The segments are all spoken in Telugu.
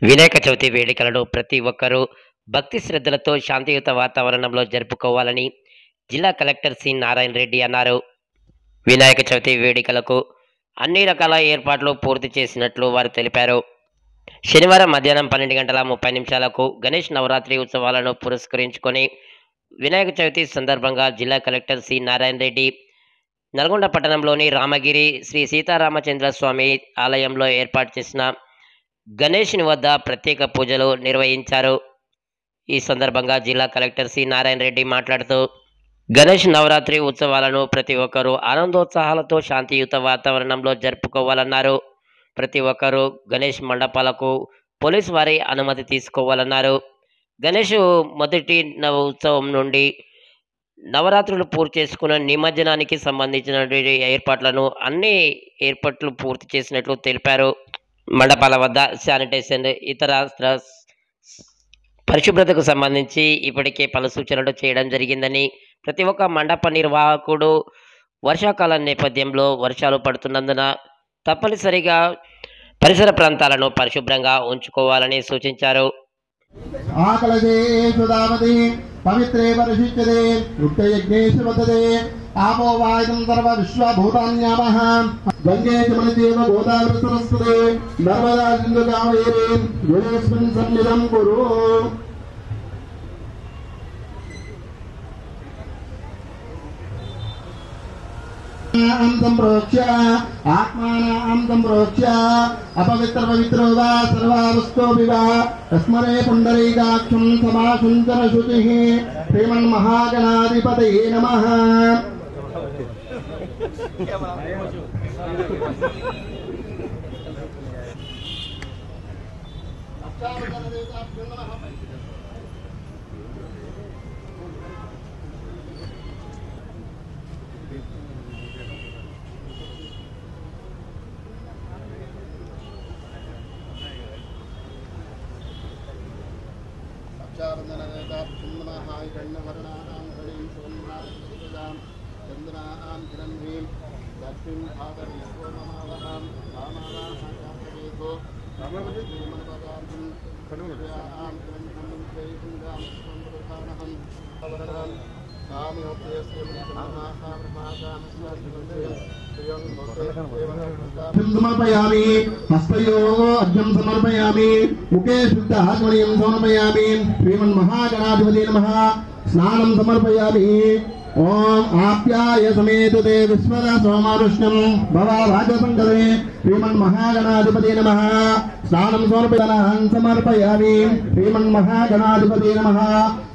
వినాయక చవితి వేడుకలను ప్రతి ఒక్కరూ భక్తి శ్రద్ధలతో శాంతియుత వాతావరణంలో జరుపుకోవాలని జిల్లా కలెక్టర్ సి నారాయణ రెడ్డి అన్నారు. వినాయక చవితి వేడుకలకు అన్ని రకాల ఏర్పాట్లు పూర్తి చేసినట్లు వారు తెలిపారు. శనివారం మధ్యాహ్నం 12:30 గణేష్ నవరాత్రి ఉత్సవాలను పురస్కరించుకొని వినాయక చవితి సందర్భంగా జిల్లా కలెక్టర్ సి నారాయణ రెడ్డి నల్గొండ పట్టణంలోని రామగిరి శ్రీ సీతారామచంద్ర స్వామి ఆలయంలో ఏర్పాటు చేసిన గణేషుని వద్ద ప్రత్యేక పూజలు నిర్వహించారు. ఈ సందర్భంగా జిల్లా కలెక్టర్ సి నారాయణ రెడ్డి మాట్లాడుతూ గణేష్ నవరాత్రి ఉత్సవాలను ప్రతి ఒక్కరూ ఆనందోత్సాహాలతో శాంతియుత వాతావరణంలో జరుపుకోవాలన్నారు. ప్రతి ఒక్కరూ గణేష్ మండపాలకు పోలీసు వారి అనుమతి తీసుకోవాలన్నారు. గణేష్ మొదటి ఉత్సవం నుండి నవరాత్రులు పూర్తి చేసుకున్న నిమజ్జనానికి సంబంధించినటువంటి అన్ని ఏర్పాట్లు పూర్తి చేసినట్లు తెలిపారు. మండపాల వద్ద శానిటైజేషన్ ఇతర పరిశుభ్రతకు సంబంధించి ఇప్పటికే పలు సూచనలు చేయడం జరిగిందని, ప్రతి ఒక్క మండప నిర్వాహకుడు వర్షాకాలం నేపథ్యంలో వర్షాలు పడుతున్నందున తప్పనిసరిగా పరిసర ప్రాంతాలను పరిశుభ్రంగా ఉంచుకోవాలని సూచించారు. పవిత్రే పరిశుచ్యతే యుక్తయజ్ఞేషు వదతే ఆపో వాయుం సర్వ విశ్వభూతాన్యామః గంగే జమనదేవ గోదావరి సరస్వతే నర్మదా సింధు కావేరీ జలేస్మిన్ సన్నిధం కురు. సంప్రోక్ష్య ఆత్మానం సంప్రోక్ష్య అపవిత్ర పవిత్రో వా సర్వావస్థో వివా తస్మరే పుండరీకాక్షం సమాసుంచన శుచిః శ్రీమన్మహాగణాధిపతయే నమః. సమర్పయామి హస్తయోః అర్ఘ్యం సమర్పయామి ముఖే శుద్ధ ఆత్మనీయం సమర్పయామి శ్రీమన్మహాగణాధిపతే నమః. స్నానం సమర్పయామి. ఓం ఆప్యాయ సమేతుతే విశ్వద సోమారుష్ణం భవ రాజసంగదే శ్రీమన్మహాగణాధిపతే నమః. స్నానం సమర్పయామి సమర్పయామి శ్రీమన్మహాగణాధిపతే నమః.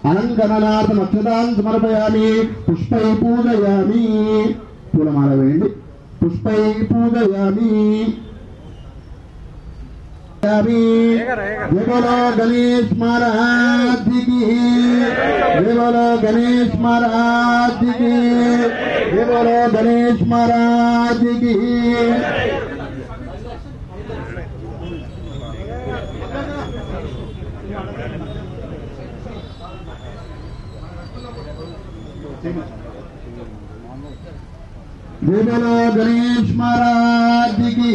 అలంకరణార్థం అక్షతాన్ సమర్పయామి. పుష్పై పూజయామి. పూలమాల వేయండి. పుష్పై పూజయామి. జయ బోలో గణేష్ మహారాజ్ కి, జయ బోలో గణేష్ మహారాజ్ కి, జయ బోలో గణేష్ మహారాజ్ కి. జయ బోలో గణేష్ మహారాజ్ కి.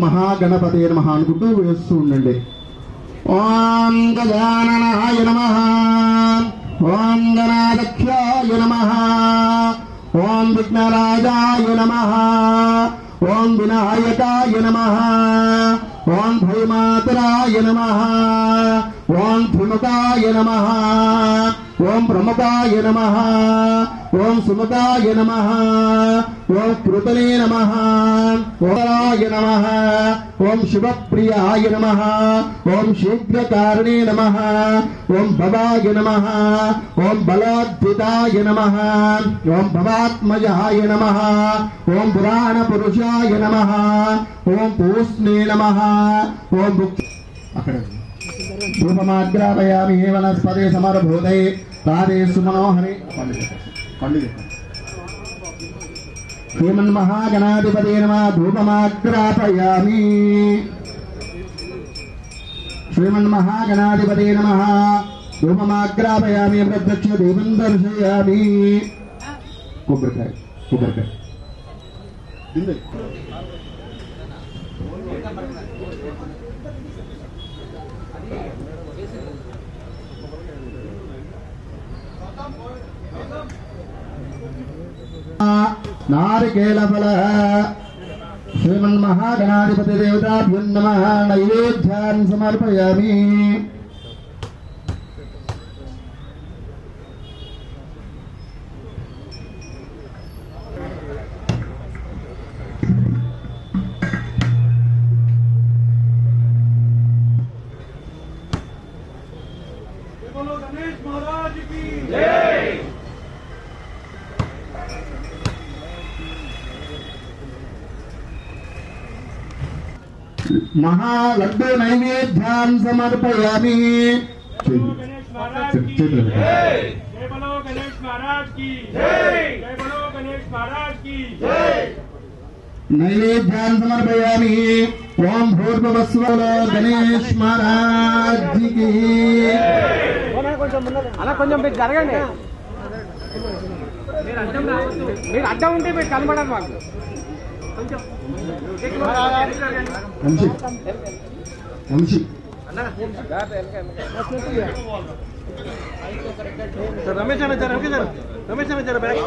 మహాగణపతే నమః అనుకుంటూ వేస్తూ ఉండండి. ఓం గజాననాయ నమః. ఓం గణాధ్యక్షాయ నమః. ఓం విఘ్నరాజాయ నమః. ఓం వినాయకాయ నమః. ఓం భైమాతరాయ నమః. ఓం త్రిముఖాయ నమః. ఓం ప్రముఖాయ నమః. ఓం సుముఖాయ నమః. ఓం కృతనే నమః. ఓరాయ నమః. ఓం శివప్రియాయ నమః. ఓం శీఘ్రకారిణే నమః. ఓం భవాయ నమః. ఓం బలాద్వితాయ నమః. ఓం భవాత్మజాయ నమః. ఓం పురాణ పురుషాయ నమః. ఓం పూష్ణే నమః. ఓం అక్కడ ధూపమాగ్రాపయామి వనస్పతి సమర్భూతే రాధే సుమనోహరి. श्रीमन्महागणाधिपते नमः धूपमाग्रापयामि श्रीमन्महागणाधिपते नमः धूपमाग्रापयामि प्रत्यक्ष देवं दर्शयामि कोबरकाय नारिकेलफल श्रीमन्महागणाधिपति देवताभ्यो नमः नैवेद्यान् समर्पयामि बोलो गणेश महाराज की जय। महालड्डू नैवेद्यान् समर्पयामि गणेश महाराज की जय। जय बोलो गणेश महाराज की जय। जय बोलो गणेश महाराज की जय। नैवेद्यान् समर्पयामि ओम भूर्भुवस्वः गणेश महाराज की అలా కొంచెం మీరు జరగండి మీరు అడ్డం ఉంటే మీరు కనబడరు మాకు వంశీ రమేష్ అన్న రమేష్ అన్న బ్యాగ్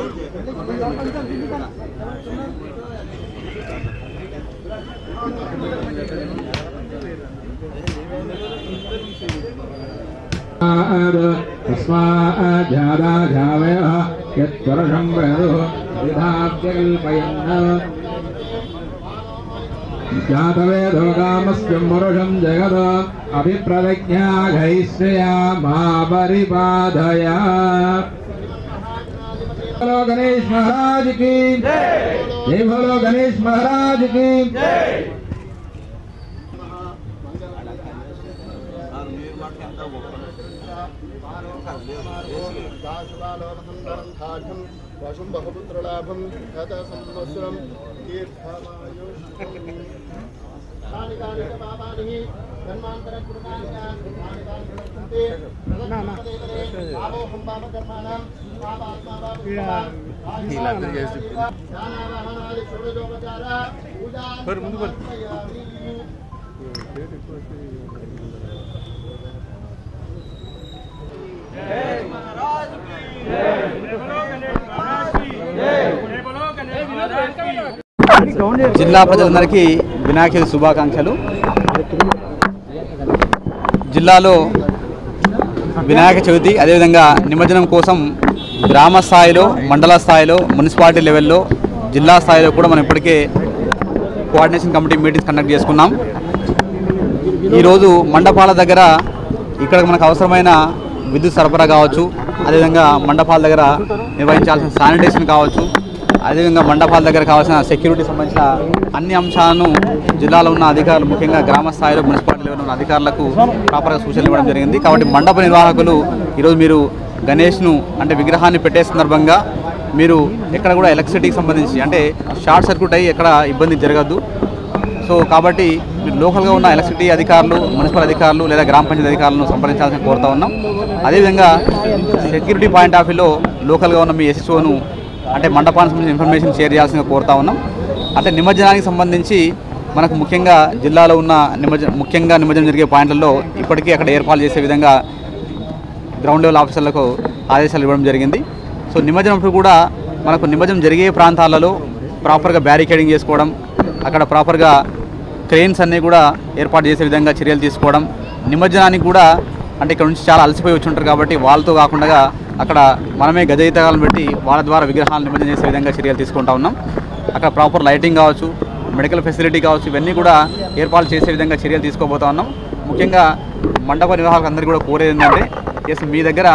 जातवेदो कामस्यं वरुषं जगद अभिप्रतिज्ञाघैश्रयामापरिपादय। बोलो गणेश महाराज की जय। बोलो गणेश महाराज की जय। वशुंभपुत्रलाभं गतसंवत्सरं दीर्घमायुः कानि च पापानि जन्मान्तरकृतानि कानि आपोहं पापकर्माणां पापात्मा दानावाहनादि षोडशोपचार पूजा జిల్లా ప్రజలందరికీ వినాయక చవితి శుభాకాంక్షలు. జిల్లాలో వినాయక చవితి అదేవిధంగా నిమజ్జనం కోసం గ్రామ స్థాయిలో, మండల స్థాయిలో, మున్సిపాలిటీ లెవెల్లో, జిల్లా స్థాయిలో కూడా మనం ఇప్పటికే కోఆర్డినేషన్ కమిటీ మీటింగ్స్ కండక్ట్ చేసుకున్నాం. ఈరోజు మండపాల దగ్గర ఇక్కడ మనకు అవసరమైన విద్యుత్ సరఫరా కావచ్చు, అదేవిధంగా మండపాల దగ్గర నిర్వహించాల్సిన శానిటేషన్ కావచ్చు, అదేవిధంగా మండపాల దగ్గర కావాల్సిన సెక్యూరిటీ సంబంధించిన అన్ని అంశాలను జిల్లాలో ఉన్న అధికారులు, ముఖ్యంగా గ్రామ స్థాయిలో మున్సిపాలిటీ లెవెల్ ఉన్న అధికారులకు ప్రాపర్గా సూచనలు ఇవ్వడం జరిగింది. కాబట్టి మండప నిర్వాహకులు ఈరోజు మీరు గణేష్ను అంటే విగ్రహాన్ని పెట్టే సందర్భంగా మీరు ఎక్కడ కూడా ఎలక్ట్రిసిటీకి సంబంధించి అంటే షార్ట్ సర్క్యూట్ అయ్యి ఎక్కడ ఇబ్బంది జరగద్దు. సో కాబట్టి మీరు లోకల్గా ఉన్న ఎలక్ట్రిసిటీ అధికారులు, మున్సిపల్ అధికారులు లేదా గ్రామ పంచాయతీ అధికారులను సంప్రదించాల్సిన కోరుతా ఉన్నాం. అదేవిధంగా సెక్యూరిటీ పాయింట్ ఆఫ్ వ్యూలో లోకల్గా ఉన్న మీ ఎస్ఎస్ఓను అంటే మండపానికి సంబంధించిన ఇన్ఫర్మేషన్ షేర్ చేయాల్సిందిగా కోరుతా ఉన్నాం. అంటే నిమజ్జనానికి సంబంధించి మనకు ముఖ్యంగా జిల్లాలో ఉన్న నిమజ్జనం జరిగే పాయింట్లలో ఇప్పటికీ అక్కడ ఏర్పాటు చేసే విధంగా గ్రౌండ్ లెవెల్ ఆఫీసర్లకు ఆదేశాలు ఇవ్వడం జరిగింది. సో నిమజ్జనప్పుడు కూడా మనకు నిమజ్జనం జరిగే ప్రాంతాలలో ప్రాపర్గా బ్యారికేడింగ్ చేసుకోవడం, అక్కడ ప్రాపర్గా క్రెయిన్స్ అన్నీ కూడా ఏర్పాటు చేసే విధంగా చర్యలు తీసుకోవడం, నిమజ్జనానికి కూడా అంటే ఇక్కడ నుంచి చాలా అలసిపోయి వచ్చి ఉంటారు కాబట్టి వాళ్ళతో కాకుండా అక్కడ మనమే గజయితగాలను పెట్టి వాళ్ళ ద్వారా విగ్రహాలను నిమజ్జనం చేసే విధంగా చర్యలు తీసుకుంటా ఉన్నాం. అక్కడ ప్రాపర్ లైటింగ్ కావచ్చు, మెడికల్ ఫెసిలిటీ కావచ్చు, ఇవన్నీ కూడా ఏర్పాటు చేసే విధంగా చర్యలు తీసుకోబోతా ఉన్నాం. ముఖ్యంగా మండప నిర్వాహకులు అందరికీ కూడా కోరేది ఏంటంటే మీ దగ్గర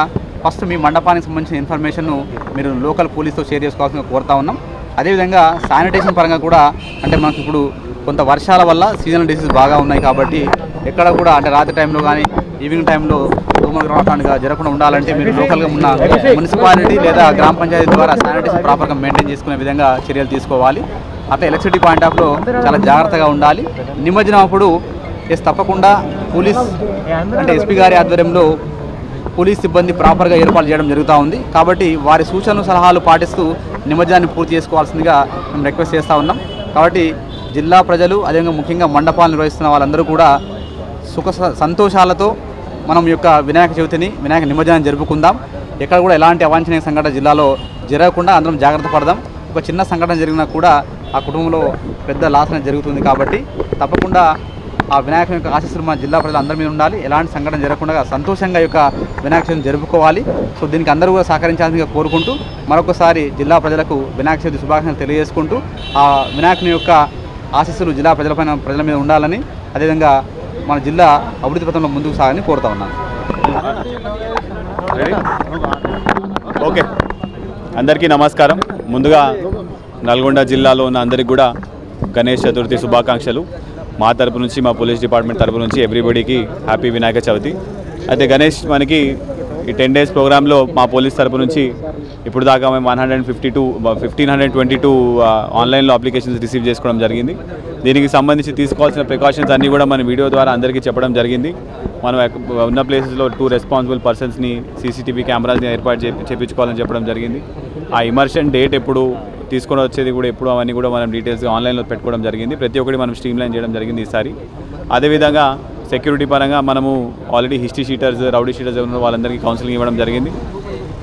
ఫస్ట్ మీ మండపానికి సంబంధించిన ఇన్ఫర్మేషన్ను మీరు లోకల్ పోలీస్తో షేర్ చేసుకోవాల్సిందిగా కోరుతా ఉన్నాం. అదేవిధంగా శానిటేషన్ పరంగా కూడా అంటే మనకు ఇప్పుడు కొంత వర్షాల వల్ల సీజనల్ డిసీజ్ బాగా ఉన్నాయి కాబట్టి ఎక్కడ కూడా అంటే రాత్రి టైంలో కానీ ఈవినింగ్ టైంలో ధూమగ్రహణగా జరగకుండా ఉండాలంటే మీరు లోకల్గా ఉన్న మున్సిపాలిటీ లేదా గ్రామ పంచాయతీ ద్వారా శానిటైజేషన్ ప్రాపర్గా మెయింటైన్ చేసుకునే విధంగా చర్యలు తీసుకోవాలి. అట్లా ఎలక్ట్రిసిటీ పాయింట్ ఆఫ్లో చాలా జాగ్రత్తగా ఉండాలి. నిమజ్జనం అప్పుడు తప్పకుండా పోలీస్ అంటే ఎస్పీ గారి ఆధ్వర్యంలో పోలీస్ సిబ్బంది ప్రాపర్గా ఏర్పాటు చేయడం జరుగుతూ ఉంది. కాబట్టి వారి సూచనలు సలహాలు పాటిస్తూ నిమజ్జనాన్ని పూర్తి చేసుకోవాల్సిందిగా మేము రిక్వెస్ట్ చేస్తూ ఉన్నాం. కాబట్టి జిల్లా ప్రజలు అదేవిధంగా ముఖ్యంగా మండపాలు నిర్వహిస్తున్న వాళ్ళందరూ కూడా సుఖ సంతోషాలతో మనం యొక్క వినాయక చవితిని వినాయక నిమజ్జనాన్ని జరుపుకుందాం. ఎక్కడ కూడా ఎలాంటి అవాంఛనీయ సంఘటన జిల్లాలో జరగకుండా అందరం జాగ్రత్త పడదాం. ఒక చిన్న సంఘటన జరిగినా కూడా ఆ కుటుంబంలో పెద్ద లాస్ అనేది జరుగుతుంది. కాబట్టి తప్పకుండా ఆ వినాయకుని యొక్క ఆశీస్సులు మన జిల్లా ప్రజలు అందరి మీద ఉండాలి. ఎలాంటి సంఘటన జరగకుండా సంతోషంగా యొక్క వినాయక చవితిని జరుపుకోవాలి. సో దీనికి అందరూ కూడా సహకరించాల్సిందిగా కోరుకుంటూ మరొకసారి జిల్లా ప్రజలకు వినాయక చవితి శుభాకాంక్షలు తెలియజేసుకుంటూ ఆ వినాయకుని యొక్క ఆశీస్సులు జిల్లా ప్రజల మీద ఉండాలని, అదేవిధంగా మన జిల్లా అభివృద్ధి పథంలో ముందుకు సాగాలని కోరుతా ఉన్నాను. ఓకే, అందరికీ నమస్కారం. ముందుగా నల్గొండ జిల్లాలో ఉన్న అందరికీ కూడా గణేష్ చతుర్థి శుభాకాంక్షలు. మా తరపు నుంచి, మా పోలీస్ డిపార్ట్మెంట్ తరపు నుంచి ఎవ్రీబడికి హ్యాపీ వినాయక చవితి. అయితే గణేష్ మనకి ఈ 10 days ప్రోగ్రాంలో మా పోలీస్ తరపు నుంచి ఇప్పుడు దాకా మేము 1522 ఆన్లైన్లో అప్లికేషన్స్ రిసీవ్ చేసుకోవడం జరిగింది. దీనికి సంబంధించి తీసుకోవాల్సిన ప్రికాషన్స్ అన్నీ కూడా మన వీడియో ద్వారా అందరికీ చెప్పడం జరిగింది. మనం ఉన్న ప్లేసెస్లో 2 రెస్పాన్సిబుల్ పర్సన్స్ని సీసీటీవీ కెమెరాస్ని ఏర్పాటు చేయించుకోవాలని చెప్పడం జరిగింది. ఆ ఇమర్షన్ డేట్ ఎప్పుడు తీసుకొని వచ్చేది కూడా ఎప్పుడు అవన్నీ కూడా మనం డీటెయిల్స్గా ఆన్లైన్లో పెట్టుకోవడం జరిగింది. ప్రతి ఒక్కటి మనం స్ట్రీమ్లైన్ చేయడం జరిగింది ఈసారి. అదేవిధంగా సెక్యూరిటీ పరంగా మనము already history sheeters, rowdy sheeters ఎవరు వాళ్ళందరికీ కౌన్సిలింగ్ ఇవ్వడం జరిగింది.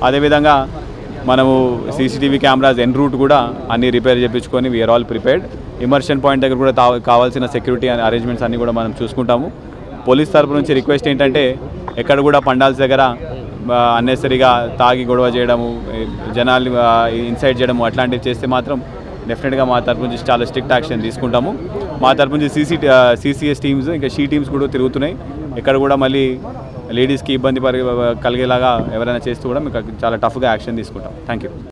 అదేవిధంగా మనము సీసీటీవీ కెమెరాస్ ఎన్ రూట్ కూడా అన్నీ రిపేర్ చేయించుకొని we are all prepared. Immersion point దగ్గర కూడా కావాల్సిన సెక్యూరిటీ అరేంజ్మెంట్స్ అన్నీ కూడా మనం చూసుకుంటాము. పోలీస్ తరపు నుంచి రిక్వెస్ట్ ఏంటంటే ఎక్కడ కూడా పండాల్స్ దగ్గర అన్నెసరీగా తాగి గొడవ చేయడము, జనాలు ఇన్సైట్ చేయడము అట్లాంటివి చేస్తే మాత్రం డెఫినెట్గా మా తరపు నుంచి చాలా స్ట్రిక్ట్ యాక్షన్ తీసుకుంటాము. మా తరపు నుంచి CCS టీమ్స్ ఇంకా షీ టీమ్స్ కూడా తిరుగుతున్నాయి. ఎక్కడ కూడా మళ్ళీ లేడీస్కి ఇబ్బంది కలిగేలాగా ఎవరైనా చేస్తూ కూడా మీకు చాలా టఫ్గా యాక్షన్ తీసుకుంటాం. Thank you.